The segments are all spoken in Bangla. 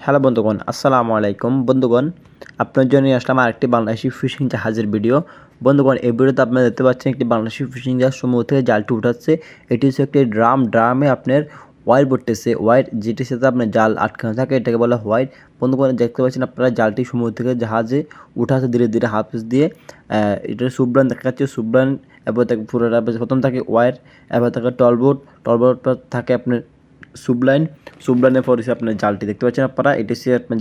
হ্যালো বন্ধুগণ, আসসালামু আলাইকুম। বন্ধুগণ, আপনার জন্য নিয়ে আসলাম আরেকটি বাংলাদেশি ফিশিং জাহাজের ভিডিও। বন্ধুগণ, এই ভিডিওতে আপনারা দেখতে পাচ্ছেন একটি বাংলাদেশি ফিশিং জাহাজ সমুদ্র থেকে জালটি উঠাচ্ছে। এটি হচ্ছে একটি ড্রামে আপনার ওয়্যার পড়তেছে। ওয়্যার যেটির সাথে আপনার জাল আটকানো থাকে এটাকে বলা হয় ওয়্যার। বন্ধুগণ, দেখতে পাচ্ছেন আপনারা জালটি সমুদ্র থেকে জাহাজে উঠাচ্ছে ধীরে ধীরে হাত দিয়ে। এটা সুবরান দেখা যাচ্ছে, সুবরান। এরপর থাকে পুরোটা প্রথম থাকে ওয়্যার, এরপর থাকে টলবোট পর থাকে আপনার সুবলাইনের পর হচ্ছে আপনার জালটি দেখতে পাচ্ছেন আপনারা। এটি হচ্ছে আপনার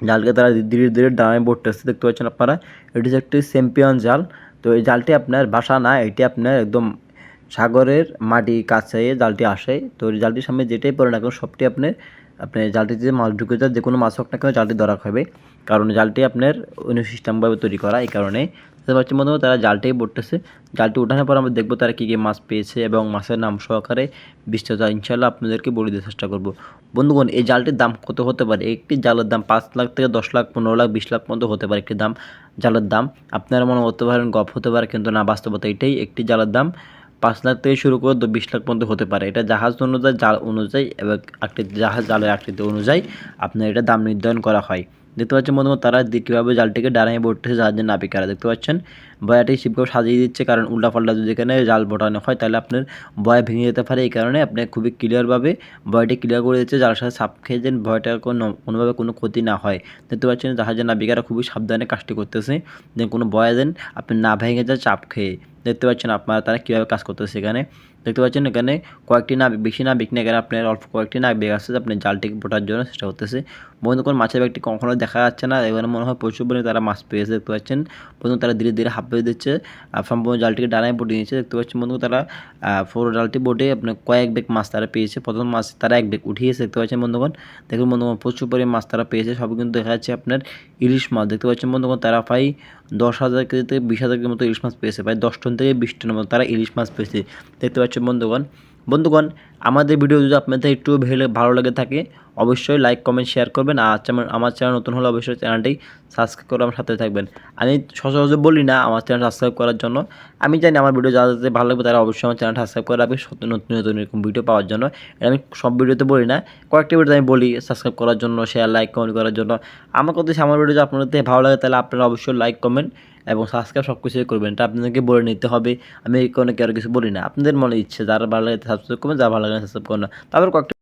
জালকে তারা ধীরে ধীরে ডাঙায় পড়তেছে দেখতে পাচ্ছেন আপনারা। এটি হচ্ছে একটি চ্যাম্পিয়ন জাল। তো এই জালটি আপনার বাসা না, এটি আপনার একদম সাগরের মাটি কাছে জালটি আসে। তো এই জালটির সামনে যেটাই পড়ে না কেন সবটি আপনার জালটিতে মাছ ঢুকে যায়, যে কোনো মাছ হোক না কেন জালটি ধরা হবে, কারণ জালটি আপনার অন্য সিস্টেমভাবে তৈরি করা। এই কারণে দেখতে পাচ্ছি বন্ধু তারা জালটাই পড়তেছে। জালটি উঠানোর পর আমরা দেখবো তারা কী কী মাছ পেয়েছে এবং মাছের নাম সহকারে বিস্তারিত ইনশাল্লাহ আপনাদেরকে বলে দেওয়ার চেষ্টা করব। বন্ধুগণ, এই জালটির দাম কত হতে পারে? একটি জালের দাম 5 লাখ থেকে 10 লাখ, 15 লাখ, 20 লাখ পর্যন্ত হতে পারে একটি জালের দাম। আপনারা মনে করতে পারেন গপ হতে পারে, কিন্তু না, বাস্তবতা এটাই। একটি জালের দাম 5 লাখ থেকে শুরু করে 20 লাখ পর্যন্ত হতে পারে। এটা জাহাজ অনুযায়ী, জাল অনুযায়ী এবং জালের আকৃতি অনুযায়ী আপনার এটা দাম নির্ধারণ করা হয়। দেখতে পাচ্ছেন বন্ধুগণ, তারা কীভাবে জালটিকে ডানায় বসতেছে জাহাজের নাবিকারা দেখতে পাচ্ছেন। বয়াটি শিবকেও সাজিয়ে দিচ্ছে, কারণ উল্টাপাল্টা যদি এখানে জাল বটানো হয় তাহলে আপনার বয়া ভেঙে যেতে পারে। এই কারণে আপনি খুবই ক্লিয়ারভাবে বয়াটি ক্লিয়ার করে দিচ্ছে, যার সাথে সাপ খেয়ে যেন বয়াটা কোনোভাবে কোনো ক্ষতি না হয়। দেখতে পাচ্ছেন জাহাজের নাবিকারা খুবই সাবধানে কাজটি করতেছে, যেন কোনো বয়া যেন আপনি না ভেঙে যায় চাপ খেয়ে। দেখতে পাচ্ছেন আপনারা তারা কীভাবে কাজ করতেছে এখানে। দেখতে পাচ্ছেন এখানে কয়েকটি নাবিক, বেশি নাবিক না, এখানে আপনার অল্প কয়েকটি নাবিক আছে আপনি জালটিকে বোটার জন্য চেষ্টা করতেছে। বন্ধুগণ, মাছের ব্যাগটি কখনো দেখা যাচ্ছে না, এখানে মনে হয় প্রচুর পরিমাণে তারা মাছ পেয়েছে। দেখতে পাচ্ছেন বন্ধু তারা ধীরে ধীরে হাঁপ পেয়ে দিচ্ছে, সম্পূর্ণ জালটিকে ডানায় বটিয়ে নিচ্ছে। দেখতে পাচ্ছেন বন্ধু তারা পুরো জালটি বোটে আপনার কয়েক ব্যাগ মাছ তারা পেয়েছে। প্রথম মাছ তারা 1 ব্যাগ উঠিয়েছে দেখতে পাচ্ছেন বন্ধুগণ। দেখুন বন্ধুগণ, প্রচুর পরিমাণে মাছ তারা পেয়েছে, সব কিন্তু দেখা যাচ্ছে আপনার ইলিশ মাছ। দেখতে পাচ্ছেন বন্ধুগণ, তারা প্রায় 10,000 কেজি থেকে 20,000 কেজির মতো ইলিশ মাছ পেয়েছে, প্রায় 10 টন থেকে 20 টনের মতো তারা ইলিশ মাছ পেয়েছে দেখতে পাচ্ছেন বন্ধুগণ, আমাদের ভিডিও যদি আপনাদের একটু ভালো লেগে থাকে অবশ্যই লাইক, কমেন্ট, শেয়ার করবেন। আর আমার চ্যানেল নতুন হলে অবশ্যই চ্যানেলটি সাবস্ক্রাইব করে আমার সাথে থাকবেন। আমি সহজে বলি না আমার চ্যানেল সাবস্ক্রাইব করার জন্য, আমি জানি আমার ভিডিও যাদের ভালো লাগবে তারা অবশ্যই আমার চ্যানেলটা সাবস্ক্রাইব করে রাখবে নতুন নতুন এরকম ভিডিও পাওয়ার জন্য। এটা আমি সব ভিডিওতে বলি না, কয়েকটি ভিডিওতে আমি বলি সাবস্ক্রাইব করার জন্য, শেয়ার, লাইক, কমেন্ট করার জন্য। আমার কথা আমার ভিডিও যদি আপনাদের ভালো লাগে তাহলে আপনারা অবশ্যই লাইক, কমেন্ট এবং সাবস্ক্রাইব সব কিছুই করবেন। এটা আপনাদেরকে বলে নিতে হবে, আমি কোনো কারো কিছু বলি না। আপনাদের মনে ইচ্ছে, যারা ভালো লাগে সাবস্ক্রাইব করবেন, যারা ভালো লাগে সাবস্ক্রাইব করবেন না। তারপর কয়েকটা